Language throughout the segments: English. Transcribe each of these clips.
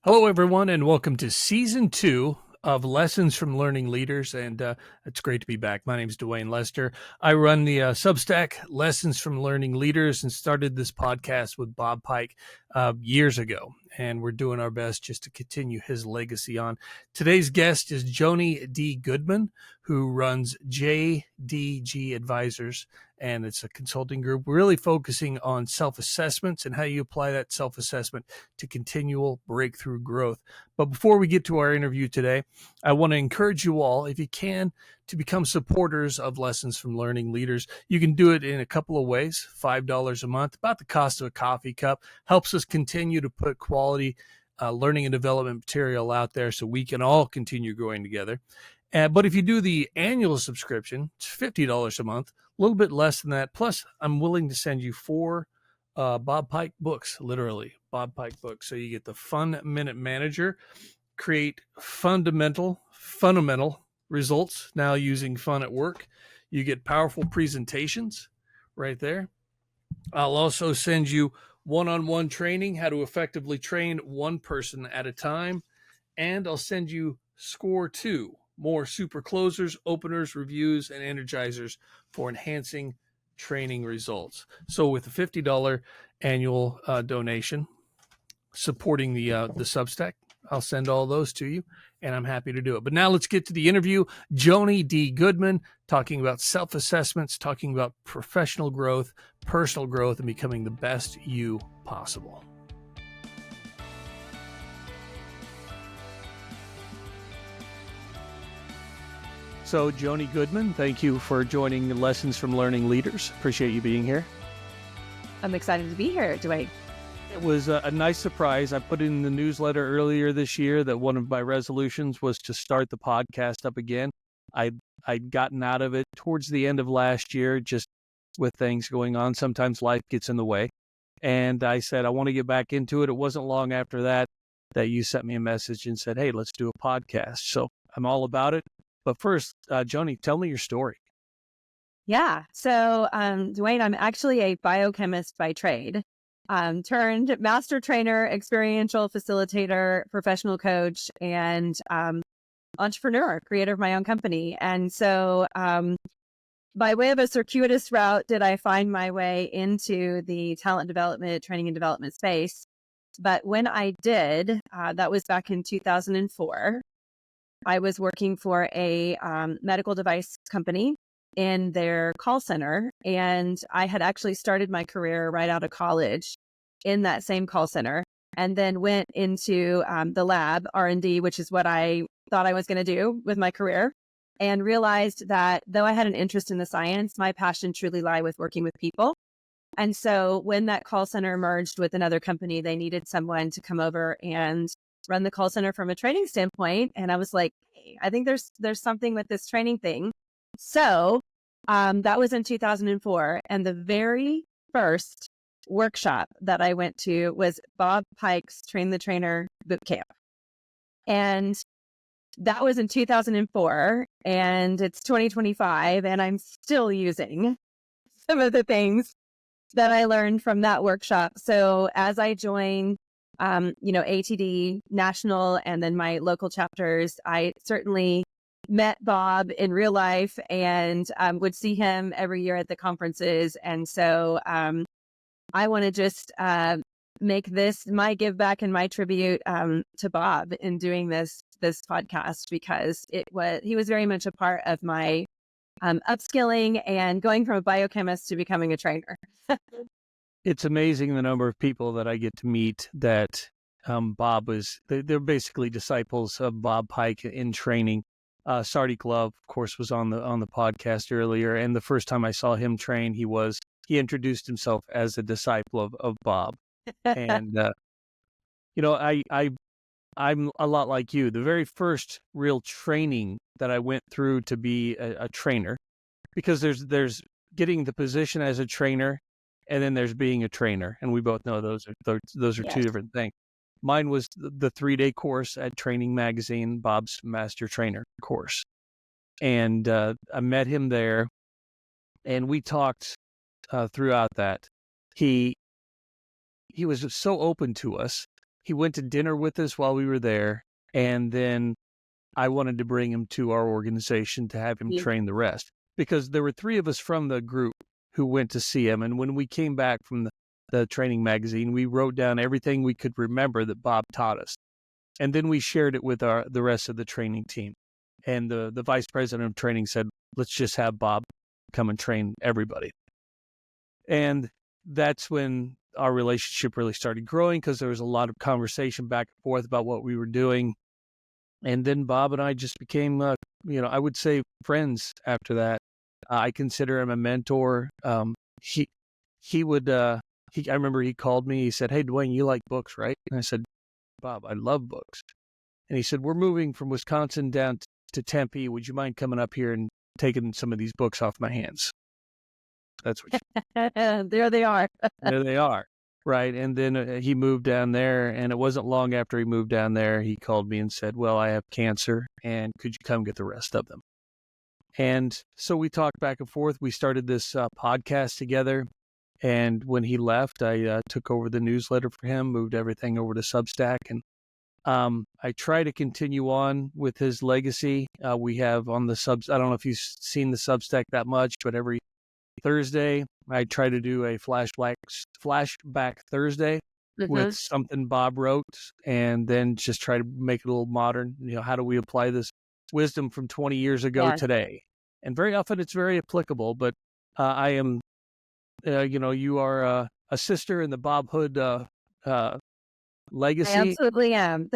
Hello, everyone, and welcome to Season 2 of Lessons from Learning Leaders, and it's great to be back. My name is Dwayne Lester. I run the Substack Lessons from Learning Leaders and started this podcast with Bob Pike years ago, and we're doing our best just to continue his legacy on. Today's guest is Joni D. Goodman, who runs JDG Advisors, and it's a consulting group really focusing on self-assessments and how you apply that self-assessment to continual breakthrough growth. But before we get to our interview today, I want to encourage you all, if you can, to become supporters of Lessons from Learning Leaders. You can do it in a couple of ways. $5 a month, about the cost of a coffee cup, helps us continue to put quality learning and development material out there so we can all continue growing together. But if you do the annual subscription, it's $50 a month, a little bit less than that. Plus, I'm willing to send you 4 Bob Pike books, literally Bob Pike books. So you get the Fun Minute Manager, create fundamental results now using fun at work. You get powerful presentations right there. I'll also send you one-on-one training, how to effectively train one person at a time. And I'll send you Score 2, more super closers, openers, reviews, and energizers for enhancing training results. So with a $50 annual donation supporting the Substack, I'll send all those to you, and I'm happy to do it. But now let's get to the interview. Joni D. Goodman, talking about self-assessments, talking about professional growth, personal growth, and becoming the best you possible. So, Joni Goodman, thank you for joining Lessons from Learning Leaders. Appreciate you being here. I'm excited to be here, Dwayne. It was a nice surprise. I put in the newsletter earlier this year that one of my resolutions was to start the podcast up again. I'd gotten out of it towards the end of last year, just with things going on. Sometimes life gets in the way. And I said, I want to get back into it. It wasn't long after that you sent me a message and said, hey, let's do a podcast. So I'm all about it. But first, Joni, tell me your story. Yeah. So, Dwayne, I'm actually a biochemist by trade, turned master trainer, experiential facilitator, professional coach, and entrepreneur, creator of my own company. And so, by way of a circuitous route, did I find my way into the talent development, training and development space. But when I did, that was back in 2004. I was working for a medical device company in their call center, and I had actually started my career right out of college in that same call center, and then went into the lab, R&D, which is what I thought I was going to do with my career, and realized that though I had an interest in the science, my passion truly lay with working with people. And so when that call center merged with another company, they needed someone to come over and run the call center from a training standpoint. And I was like, hey, I think there's something with this training thing. So that was in 2004. And the very first workshop that I went to was Bob Pike's Train the Trainer bootcamp. And that was in 2004, and it's 2025, and I'm still using some of the things that I learned from that workshop. So as I joined ATD national and then my local chapters, I certainly met Bob in real life and would see him every year at the conferences. And so I want to just make this my give back and my tribute to Bob in doing this podcast, because he was very much a part of my upskilling and going from a biochemist to becoming a trainer. It's amazing the number of people that I get to meet that they're basically disciples of Bob Pike in training. Sardi Glove, of course, was on the podcast earlier, and the first time I saw him train, he introduced himself as a disciple of Bob. And I'm a lot like you. The very first real training that I went through to be a trainer, because there's getting the position as a trainer, and then there's being a trainer, and we both know those are Yes. two different things. Mine was the 3-day course at Training Magazine, Bob's Master Trainer course, and I met him there, and we talked throughout that. He was so open to us he went to dinner with us while we were there, and then I wanted to bring him to our organization to have him Yeah. train the rest, because there were 3 of us from the group who went to see him, and when we came back from the training magazine, we wrote down everything we could remember that Bob taught us, and then we shared it with the rest of the training team. And the vice president of training said, "Let's just have Bob come and train everybody." And that's when our relationship really started growing, because there was a lot of conversation back and forth about what we were doing. And then Bob and I just became, I would say friends after that. I consider him a mentor. He would, I remember he called me, he said, "Hey, Dwayne, you like books, right?" And I said, "Bob, I love books." And he said, "We're moving from Wisconsin down to Tempe. Would you mind coming up here and taking some of these books off my hands?" That's what There they are. There they are. Right. And then he moved down there, and it wasn't long after he moved down there, he called me and said, "Well, I have cancer, and could you come get the rest of them?" And so we talked back and forth. We started this podcast together. And when he left, I took over the newsletter for him, moved everything over to Substack. And I try to continue on with his legacy. We have on the subs, I don't know if you've seen the Substack that much, but every Thursday, I try to do a flashback Thursday with Mhm. something Bob wrote, and then just try to make it a little modern. How do we apply this wisdom from 20 years ago Yes. today? And very often it's very applicable, but I am, you are a sister in the Bob Hood uh, I legacy. absolutely am.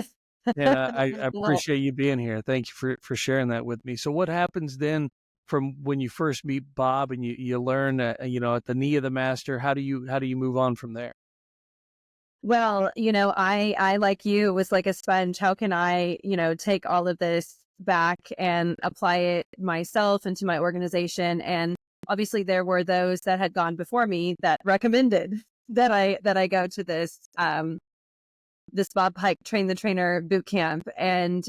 And I Well, appreciate you being here. Thank you for sharing that with me. So what happens then from when you first meet Bob and you learn, at the knee of the master? How do you move on from there? I like you was like a sponge. How can I, take all of this back and apply it myself into my organization? And obviously there were those that had gone before me that recommended that I go to this Bob Pike Train the Trainer boot camp. And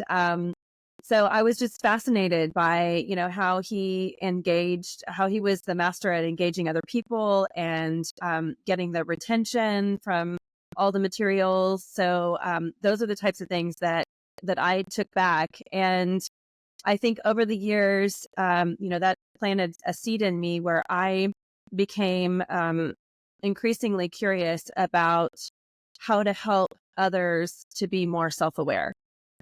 so I was just fascinated by, how he engaged, how he was the master at engaging other people and getting the retention from all the materials. So those are the types of things that I took back. And I think over the years, that planted a seed in me where I became increasingly curious about how to help others to be more self-aware.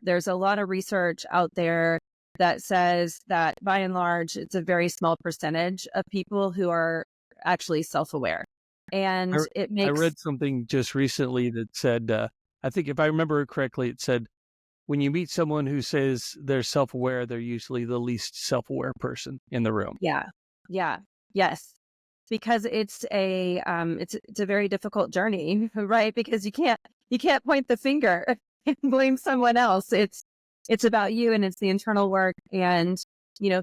There's a lot of research out there that says that by and large, it's a very small percentage of people who are actually self-aware. I, And it I makes, read something just recently that said, I think if I remember correctly, it said, when you meet someone who says they're self-aware, they're usually the least self-aware person in the room. yeah, yeah, yes. Because it's a very difficult journey, right? Because you can't point the finger and blame someone else. It's about you and it's the internal work. And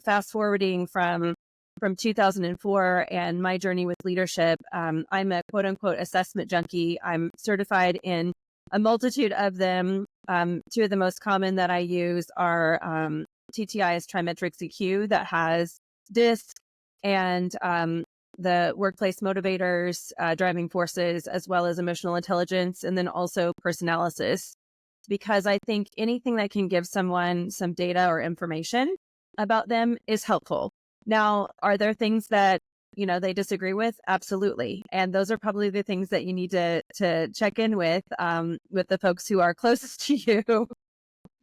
fast forwarding from 2004 and my journey with leadership, I'm a quote unquote assessment junkie. I'm certified in a multitude of them. Two of the most common that I use are TTI's Trimetric EQ that has DISC and the workplace motivators, driving forces, as well as emotional intelligence, and then also personalysis. Because I think anything that can give someone some data or information about them is helpful. Now, are there things that they disagree with? Absolutely, and those are probably the things that you need to check in with the folks who are closest to you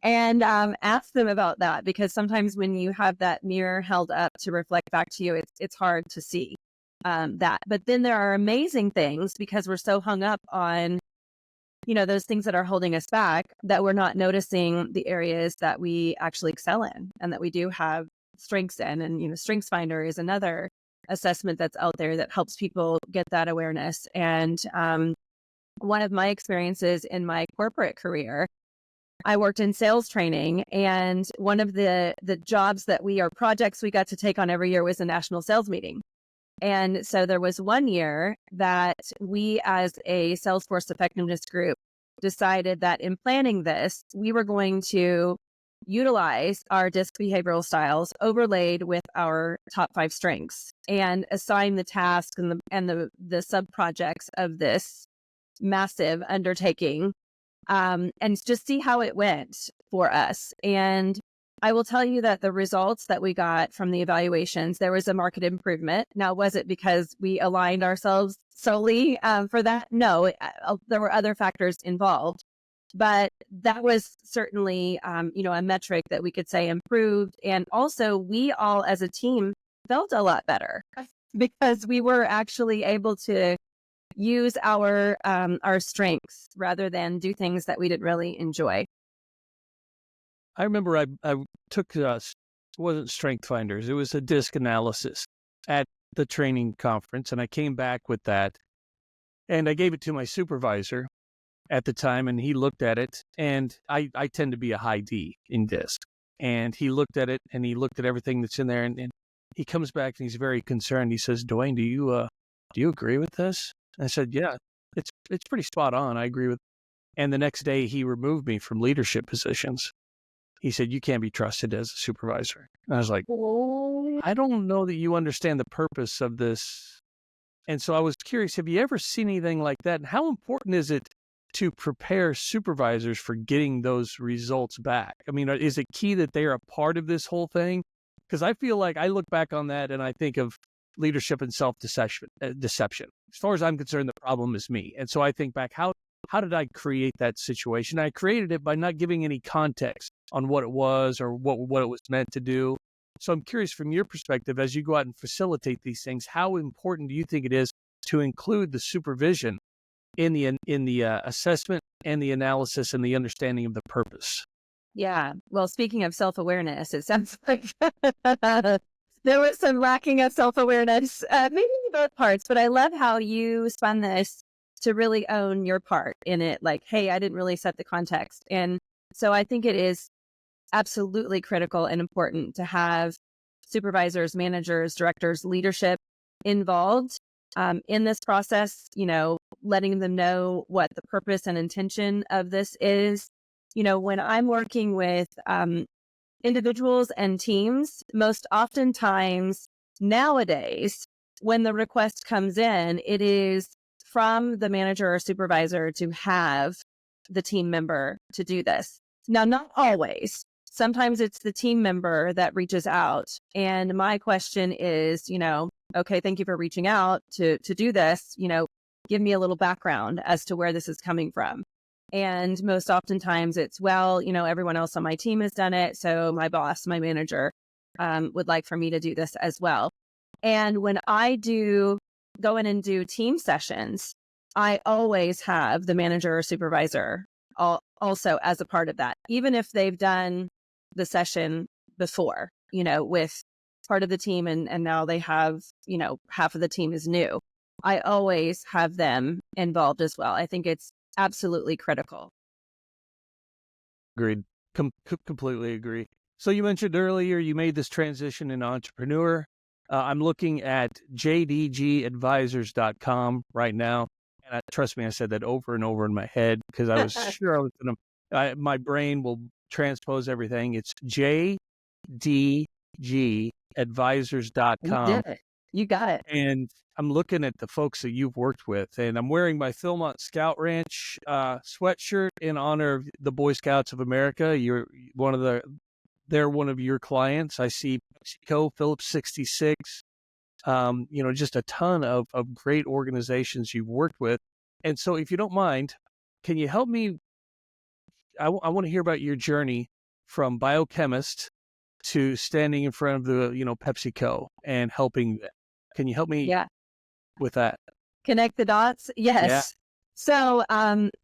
and ask them about that, because sometimes when you have that mirror held up to reflect back to you, it's hard to see that. But then there are amazing things, because we're so hung up on those things that are holding us back, that we're not noticing the areas that we actually excel in and that we do have strengths in. And Strengths Finder is another assessment that's out there that helps people get that awareness. And one of my experiences in my corporate career, I worked in sales training, and one of the jobs projects we got to take on every year was a national sales meeting. And so there was one year that we, as a Salesforce effectiveness group, decided that in planning this, we were going to utilize our DISC behavioral styles overlaid with our top 5 strengths and assign the tasks and the sub projects of this massive undertaking and just see how it went for us. And I will tell you that the results that we got from the evaluations, there was a market improvement. Now, was it because we aligned ourselves solely for that? No, there were other factors involved. But that was certainly, a metric that we could say improved. And also, we all as a team felt a lot better because we were actually able to use our strengths rather than do things that we didn't really enjoy. I remember I took wasn't Strength Finders, it was a disc analysis at the training conference, and I came back with that, and I gave it to my supervisor at the time, and he looked at it, and I tend to be a high D in disc, and he looked at it, and he looked at everything that's in there, and he comes back and he's very concerned. He says, "Dwayne, do you agree with this?" I said, "Yeah, it's pretty spot on. I agree with." And the next day, he removed me from leadership positions. He said, "You can't be trusted as a supervisor." And I was like, "I don't know that you understand the purpose of this." And so I was curious, have you ever seen anything like that? And how important is it to prepare supervisors for getting those results back? I mean, is it key that they are a part of this whole thing? Because I feel like I look back on that and I think of leadership and self-deception. Deception. As far as I'm concerned, the problem is me. And so I think back, how did I create that situation? I created it by not giving any context on what it was or what it was meant to do. So I'm curious from your perspective, as you go out and facilitate these things, how important do you think it is to include the supervision in the assessment and the analysis and the understanding of the purpose? Yeah. Well, speaking of self-awareness, it sounds like there was some lacking of self-awareness, maybe in both parts, but I love how you spun this to really own your part in it. Like, hey, I didn't really set the context. And so I think it is absolutely critical and important to have supervisors, managers, directors, leadership involved in this process, letting them know what the purpose and intention of this is. When I'm working with individuals and teams, most oftentimes nowadays, when the request comes in, it is from the manager or supervisor to have the team member to do this. Now, not always. Sometimes it's the team member that reaches out. And my question is, okay, thank you for reaching out to do this. Give me a little background as to where this is coming from. And most oftentimes it's, well, everyone else on my team has done it. So my boss, my manager, would like for me to do this as well. And when I go in and do team sessions, I always have the manager or supervisor also as a part of that, even if they've done the session before, with part of the team and now they have, half of the team is new. I always have them involved as well. I think it's absolutely critical. Agreed. Completely agree. So you mentioned earlier you made this transition in entrepreneur. I'm looking at jdgadvisors.com right now. And trust me, I said that over and over in my head because I was sure I was going to, my brain will transpose everything. It's jdgadvisors.com. You did it. You got it. And I'm looking at the folks that you've worked with, and I'm wearing my Philmont Scout Ranch sweatshirt in honor of the Boy Scouts of America. They're one of your clients. I see PepsiCo, Phillips 66, just a ton of great organizations you've worked with. And so if you don't mind, can you help me? I want to hear about your journey from biochemist to standing in front of the, PepsiCo and helping them. Can you help me with that? Connect the dots? Yes. Yeah. So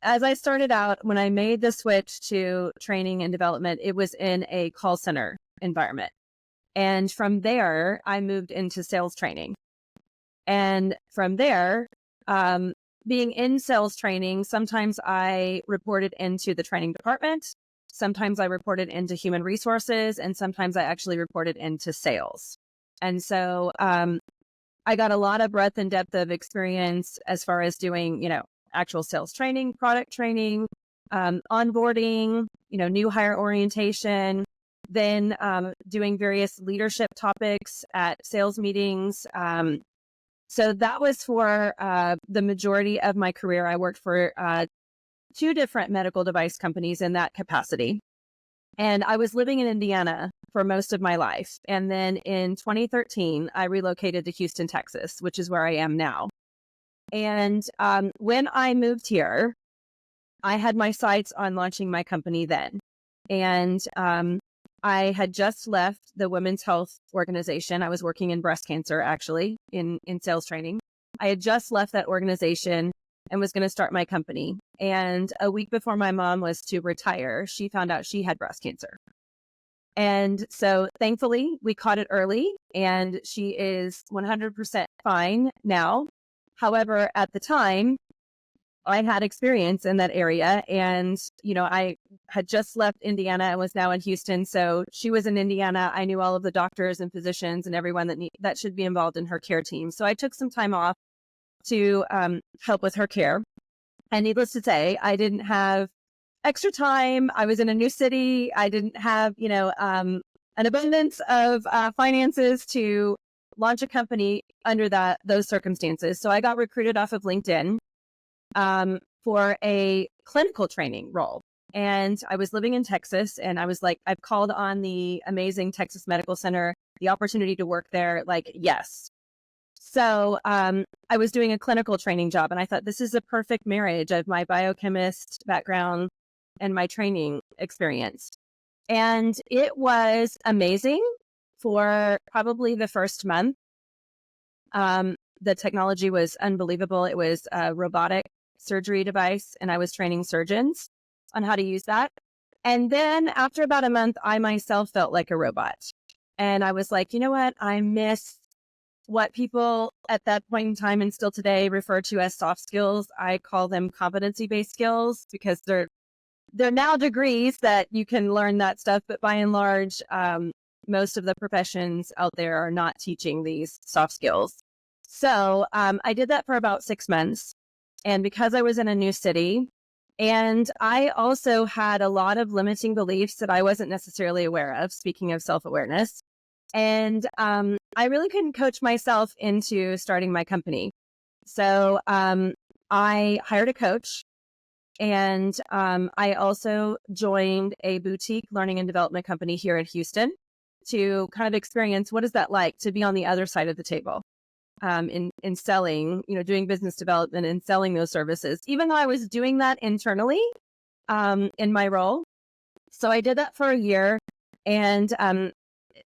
as I started out, when I made the switch to training and development, it was in a call center environment. And from there, I moved into sales training. And from there, being in sales training, sometimes I reported into the training department. Sometimes I reported into human resources, and sometimes I actually reported into sales. And so I got a lot of breadth and depth of experience as far as doing, actual sales training, product training, onboarding, new hire orientation, then doing various leadership topics at sales meetings. So that was for the majority of my career. I worked for two different medical device companies in that capacity. And I was living in Indiana for most of my life. And then in 2013, I relocated to Houston, Texas, which is where I am now. And when I moved here, I had my sights on launching my company then. And I had just left the women's health organization. I was working in breast cancer, actually, in sales training. I had just left that organization and was going to start my company. And a week before my mom was to retire, she found out she had breast cancer. And so thankfully, we caught it early and she is 100% fine now. However, at the time, I had experience in that area. And, I had just left Indiana and was now in Houston. So she was in Indiana. I knew all of the doctors and physicians and everyone that should be involved in her care team. So I took some time off to help with her care. And needless to say, I didn't have extra time. I was in a new city. I didn't have, an abundance of finances to launch a company under those circumstances. So I got recruited off of LinkedIn for a clinical training role. And I was living in Texas and I was like, I've called on the amazing Texas Medical Center, the opportunity to work there, like, yes. So I was doing a clinical training job and I thought this is a perfect marriage of my biochemist background and my training experience. And it was amazing for probably the first month. The technology was unbelievable. It was a robotic surgery device and I was training surgeons on how to use that. And then after about a month, I myself felt like a robot. And I was like, you know what? I miss what people at that point in time and still today refer to as soft skills. I call them competency-based skills because they're now degrees that you can learn that stuff. But by and large, most of the professions out there are not teaching these soft skills. So I did that for about 6 months. And because I was in a new city, and I also had a lot of limiting beliefs that I wasn't necessarily aware of, speaking of self-awareness. And I really couldn't coach myself into starting my company. So I hired a coach and I also joined a boutique learning and development company here in Houston to kind of experience what is that like to be on the other side of the table in selling, doing business development and selling those services, even though I was doing that internally in my role. So I did that for a year. And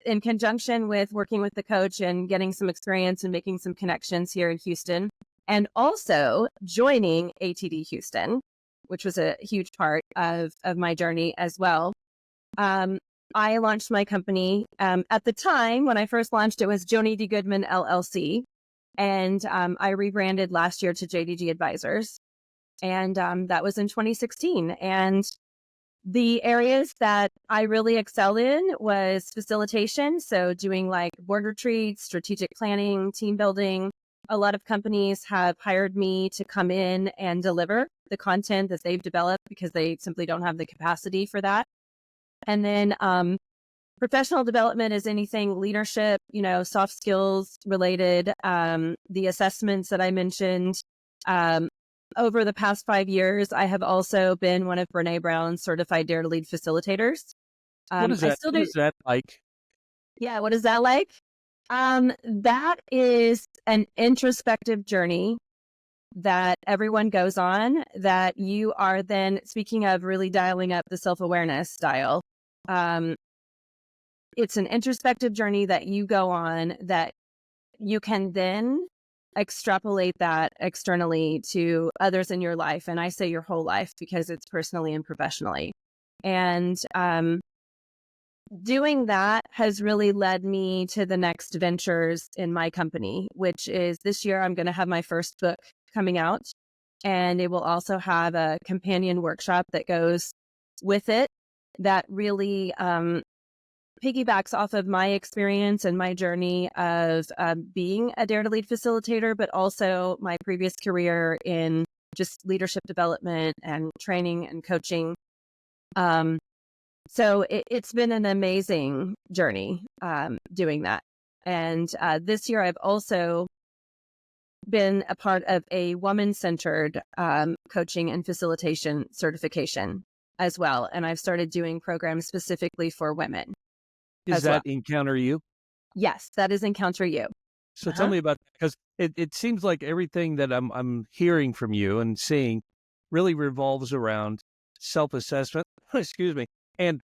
in conjunction with working with the coach and getting some experience and making some connections here in Houston, and also joining ATD Houston, which was a huge part of my journey as well. I launched my company. At the time, when I first launched, it was Joni Goodman, LLC. And I rebranded last year to JDG Advisors. And that was in 2016. And the areas that I really excel in was facilitation. So doing like board retreats, strategic planning, team building. A lot of companies have hired me to come in and deliver the content that they've developed because they simply don't have the capacity for that. And then professional development is anything leadership, soft skills related. The assessments that I mentioned. Over the past 5 years, I have also been one of Brene Brown's certified Dare to Lead facilitators. What is that? What is that like? Yeah, what is that like? That is an introspective journey that everyone goes on that you are then, speaking of really dialing up the self-awareness style, it's an introspective journey that you go on that you can then extrapolate that externally to others in your life. And I say your whole life because it's personally and professionally. And doing that has really led me to the next ventures in my company, which is this year I'm going to have my first book coming out. And it will also have a companion workshop that goes with it that really piggybacks off of my experience and my journey of being a Dare to Lead facilitator, but also my previous career in just leadership development and training and coaching. So it's been an amazing journey doing that. And this year I've also been a part of a woman-centered coaching and facilitation certification as well. And I've started doing programs specifically for women Is as well. that Encounter You? Yes, that is Encounter You. So tell Uh-huh. me about that, because it seems like everything that I'm hearing from you and seeing really revolves around self-assessment. Excuse me. And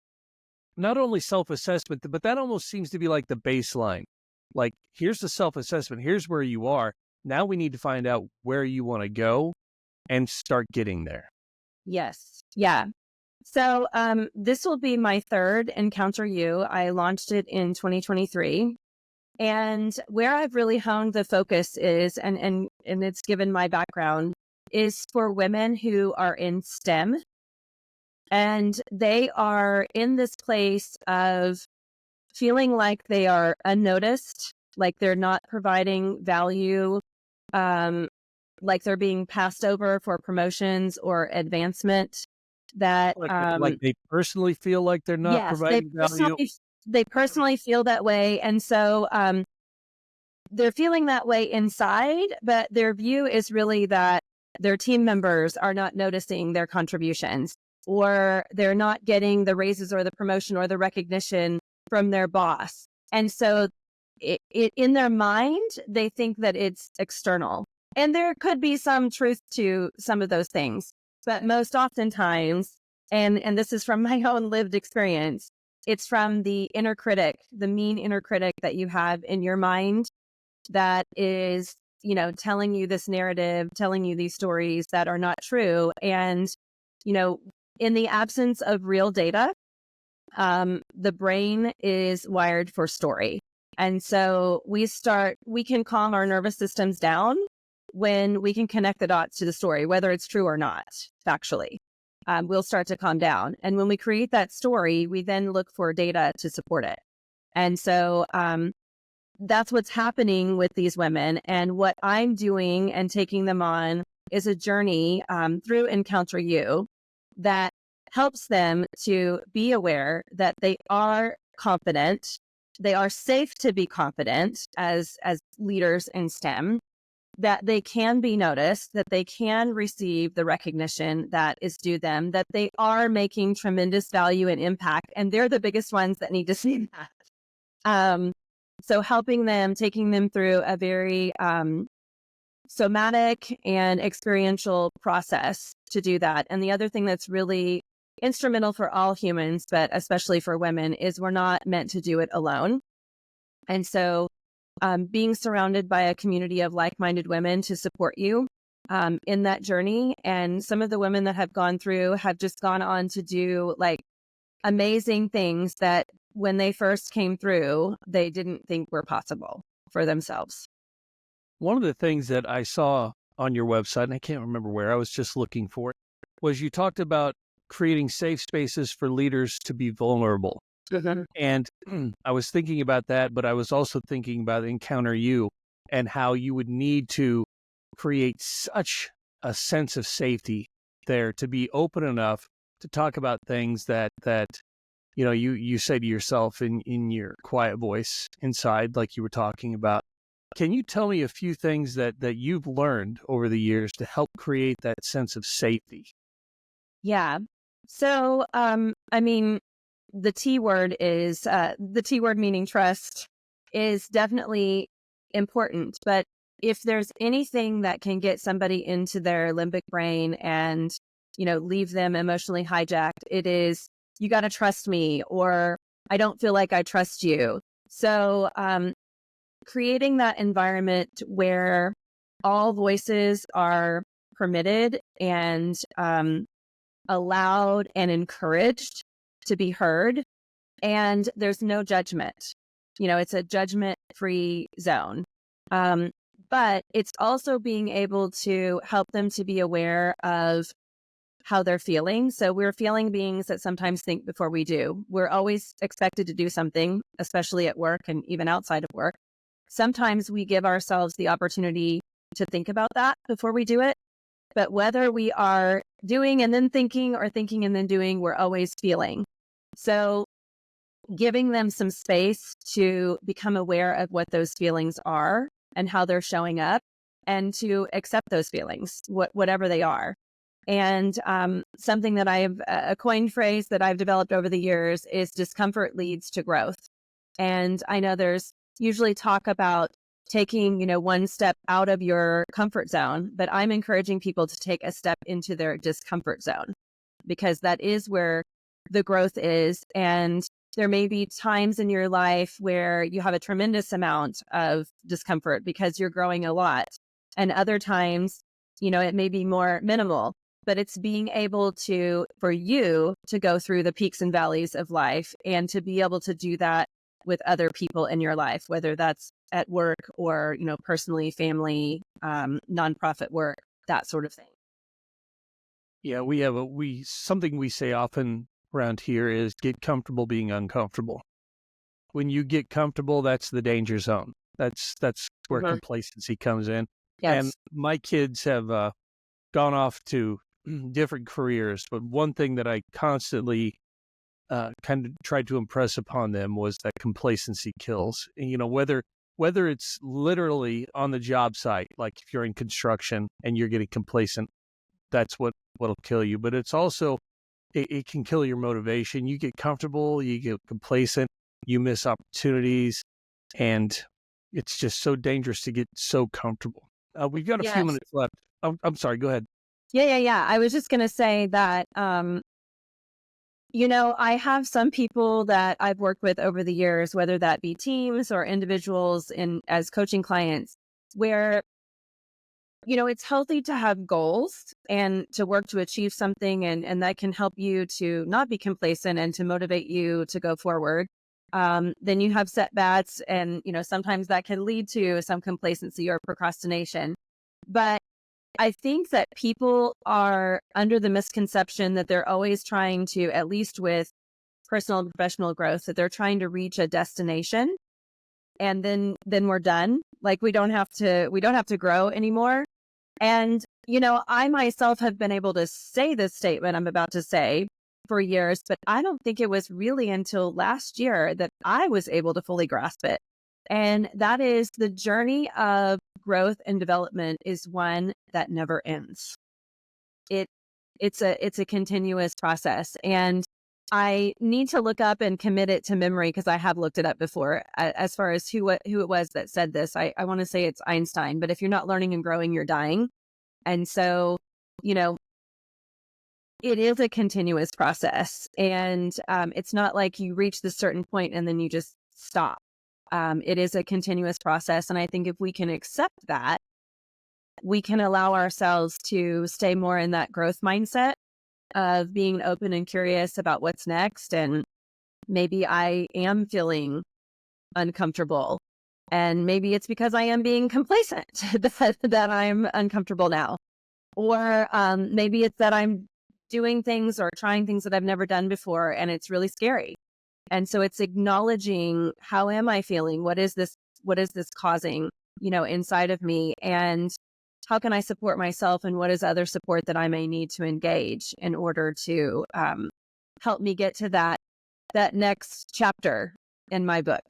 not only self-assessment, but that almost seems to be like the baseline. Like, here's the self-assessment, here's where you are. Now we need to find out where you want to go and start getting there. Yes. Yeah. So this will be my third Encounter You. I launched it in 2023. And where I've really honed the focus is, and it's given my background, is for women who are in STEM. And they are in this place of feeling like they are unnoticed, like they're not providing value, um, like they're being passed over for promotions or advancement. That Like they personally feel like they're not yes, they providing value. personally they personally feel that way, and so they're feeling that way inside, but their view is really that their team members are not noticing their contributions, or they're not getting the raises or the promotion or the recognition from their boss. And so in their mind, they think that it's external. And there could be some truth to some of those things, but most oftentimes, and this is from my own lived experience, it's from the inner critic, the mean inner critic that you have in your mind that is, telling you this narrative, telling you these stories that are not true. And, you know, in the absence of real data, the brain is wired for story. And so we can calm our nervous systems down when we can connect the dots to the story, whether it's true or not, factually. We'll start to calm down. And when we create that story, we then look for data to support it. And so, that's what's happening with these women. And what I'm doing and taking them on is a journey through Encounter You that helps them to be aware that they are confident, they are safe to be confident as leaders in STEM, that they can be noticed, that they can receive the recognition that is due them, that they are making tremendous value and impact, and they're the biggest ones that need to see that. So helping them, taking them through a very somatic and experiential process to do that. And the other thing that's really instrumental for all humans, but especially for women, is we're not meant to do it alone. And so being surrounded by a community of like-minded women to support you in that journey. And some of the women that have gone through have just gone on to do like amazing things that when they first came through, they didn't think were possible for themselves. One of the things that I saw on your website, and I can't remember where, I was just looking for it, was you talked about creating safe spaces for leaders to be vulnerable. Mhm. And I was thinking about that, but I was also thinking about Encounter You and how you would need to create such a sense of safety there to be open enough to talk about things that you say to yourself in your quiet voice inside, like you were talking about. Can you tell me a few things that you've learned over the years to help create that sense of safety? Yeah. So, I mean, the T word is the T word meaning trust is definitely important. But if there's anything that can get somebody into their limbic brain and, leave them emotionally hijacked, it is, you got to trust me, or I don't feel like I trust you. So, creating that environment where all voices are permitted and allowed and encouraged to be heard, and there's no judgment. It's a judgment free zone. Um, but it's also being able to help them to be aware of how they're feeling. So we're feeling beings that sometimes think before we do. We're always expected to do something, especially at work and even outside of work. Sometimes we give ourselves the opportunity to think about that before we do it. But whether we are doing and then thinking or thinking and then doing, we're always feeling. So giving them some space to become aware of what those feelings are and how they're showing up and to accept those feelings, whatever they are. And something that a coined phrase that I've developed over the years is discomfort leads to growth. And I know there's usually talk about taking, one step out of your comfort zone, but I'm encouraging people to take a step into their discomfort zone, because that is where the growth is. And there may be times in your life where you have a tremendous amount of discomfort because you're growing a lot. And other times, it may be more minimal, but it's being able for you to go through the peaks and valleys of life and to be able to do that with other people in your life, whether that's at work or, personally, family, nonprofit work, that sort of thing. Yeah, something we say often around here is get comfortable being uncomfortable. When you get comfortable, that's the danger zone. That's where complacency comes in. Yes. And my kids have gone off to different careers, but one thing that I constantly kind of tried to impress upon them was that complacency kills. And, whether it's literally on the job site, like if you're in construction and you're getting complacent, that's what'll kill you. But it's also, it can kill your motivation. You get comfortable, you get complacent, you miss opportunities, and it's just so dangerous to get so comfortable. We've got a few minutes left. I'm sorry, go ahead. Yeah. I was just going to say that, I have some people that I've worked with over the years, whether that be teams or individuals as coaching clients, where, it's healthy to have goals and to work to achieve something, and that can help you to not be complacent and to motivate you to go forward. Then you have setbacks, and, sometimes that can lead to some complacency or procrastination. But I think that people are under the misconception that they're always trying to, at least with personal and professional growth, that they're trying to reach a destination and then we're done. Like we don't have to grow anymore. And, I myself have been able to say this statement I'm about to say for years, but I don't think it was really until last year that I was able to fully grasp it. And that is, the journey of growth and development is one that never ends. It's a continuous process. And I need to look up and commit it to memory, because I have looked it up before, as far as who it was that said this. I want to say it's Einstein, but if you're not learning and growing, you're dying. And so, it is a continuous process. And it's not like you reach this certain point and then you just stop. It is a continuous process. And I think if we can accept that, we can allow ourselves to stay more in that growth mindset of being open and curious about what's next. And maybe I am feeling uncomfortable, and maybe it's because I am being complacent that I'm uncomfortable now. Or maybe it's that I'm doing things or trying things that I've never done before, and it's really scary. And so it's acknowledging, how am I feeling? What is this causing, inside of me? And how can I support myself? And what is other support that I may need to engage in order to help me get to that next chapter in my book?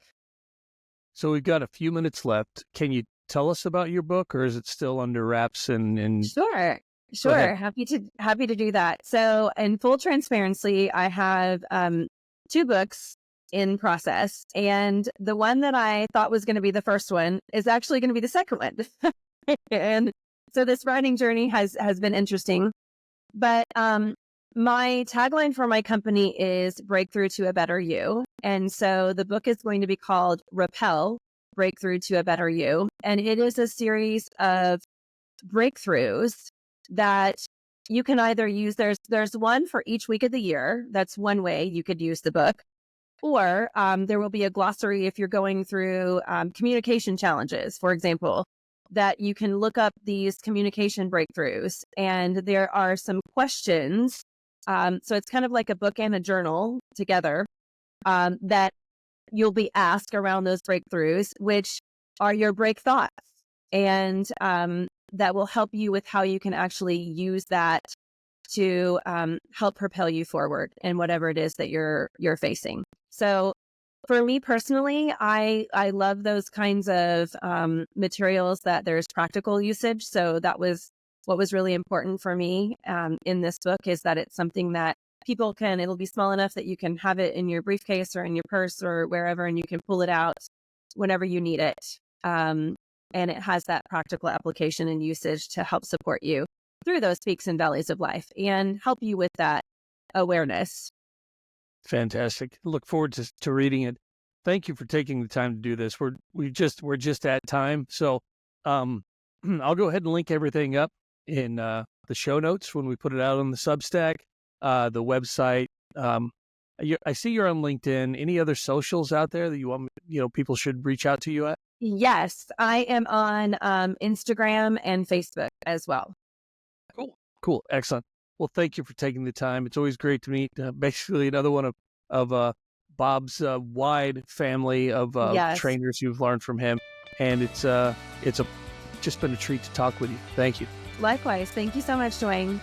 So we've got a few minutes left. Can you tell us about your book, or is it still under wraps? And Sure. Happy to do that. So, in full transparency, I have 2 books in process, and the one that I thought was going to be the first one is actually going to be the second one. And so this writing journey has been interesting. But my tagline for my company is Breakthrough to a Better You. And so the book is going to be called Repel, Breakthrough to a Better You. And it is a series of breakthroughs that you can either use. There's one for each week of the year. That's one way you could use the book. Or there will be a glossary if you're going through communication challenges, for example, that you can look up these communication breakthroughs. And there are some questions. So it's kind of like a book and a journal together that you'll be asked around those breakthroughs, which are your break thoughts. And that will help you with how you can actually use that to help propel you forward in whatever it is that you're facing. So For me personally, I love those kinds of materials that there's practical usage. So that was what was really important for me in this book, is that it's something that people can, it'll be small enough that you can have it in your briefcase or in your purse or wherever, and you can pull it out whenever you need it. And it has that practical application and usage to help support you through those peaks and valleys of life and help you with that awareness. Fantastic. Look forward to reading it. Thank you for taking the time to do this. We're just at time. So um I'll go ahead and link everything up in the show notes when we put it out on the Substack, the website. I see you're on LinkedIn. Any other socials out there that you want people should reach out to you at? Yes, I am on Instagram and Facebook as well. Cool. Excellent. Well, thank you for taking the time. It's always great to meet basically another one of Bob's wide family of Yes. trainers. You've learned from him, and it's just been a treat to talk with you. Thank you. Likewise. Thank you so much, Dwayne.